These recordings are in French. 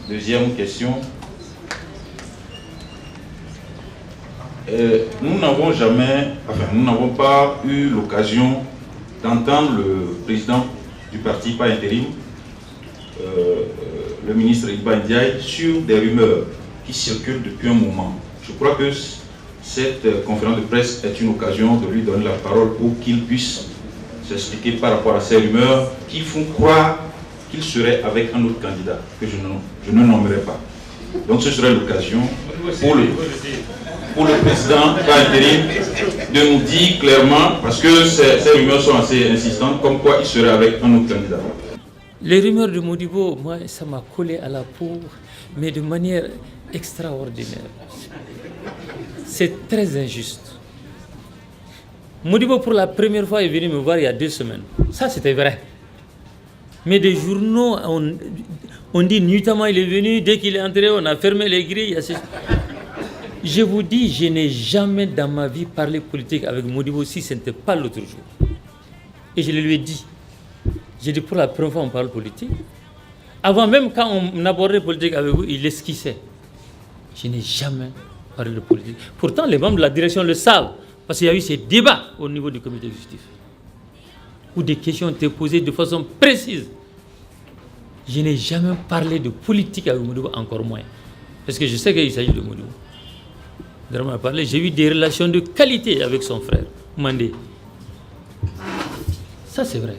Deuxième question. Nous n'avons pas eu l'occasion d'entendre le président du parti par intérim, le ministre Iba Ndiaye, sur des rumeurs qui circulent depuis un moment. Je crois que cette conférence de presse est une occasion de lui donner la parole pour qu'il puisse s'expliquer par rapport à ces rumeurs qui font croire qu'il serait avec un autre candidat que je ne nommerai pas. Donc ce serait l'occasion pour le président par intérim de nous dire clairement, parce que ces rumeurs sont assez insistantes, comme quoi il serait avec un autre candidat. Les rumeurs de Modibo, moi, ça m'a collé à la peau, mais de manière extraordinaire. C'est très injuste. Modibo, pour la première fois, est venu me voir il y a 2 semaines. Ça, c'était vrai. Mais des journaux, on dit nuitamment il est venu, dès qu'il est entré, on a fermé les grilles. Je vous dis, je n'ai jamais dans ma vie parlé politique avec Modibo si ce n'était pas l'autre jour. Et je le lui ai dit. J'ai dit, pour la première fois, on parle politique. Avant même, quand on abordait politique avec vous, il esquissait. Je n'ai jamais parlé de politique. Pourtant, les membres de la direction le savent, parce qu'il y a eu ces débats au niveau du comité exécutif, où des questions ont été posées de façon précise. Je n'ai jamais parlé de politique avec Modibo, encore moins. Parce que je sais qu'il s'agit de Modibo. J'ai eu des relations de qualité avec son frère, Mandé. Ça, c'est vrai.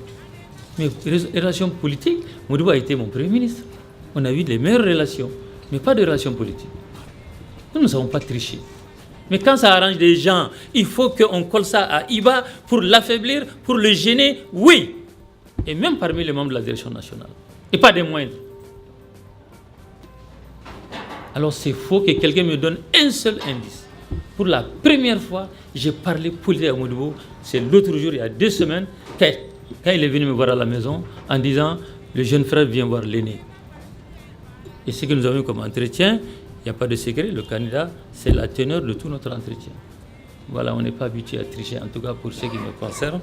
Mais les relations politiques, Modibo a été mon premier ministre. On a eu les meilleures relations, mais pas de relations politiques. Nous ne savons pas tricher. Mais quand ça arrange des gens, il faut qu'on colle ça à Iba pour l'affaiblir, pour le gêner, oui. Et même parmi les membres de la direction nationale. Et pas des moindres. Alors c'est faux que quelqu'un me donne un seul indice. Pour la première fois, j'ai parlé politique à Modibo. C'est l'autre jour, il y a 2 semaines, quand il est venu me voir à la maison en disant « Le jeune frère vient voir l'aîné ». Et ce que nous avons eu comme entretien, il n'y a pas de secret, le candidat, c'est la teneur de tout notre entretien. Voilà, on n'est pas habitué à tricher, en tout cas pour ce qui me concerne.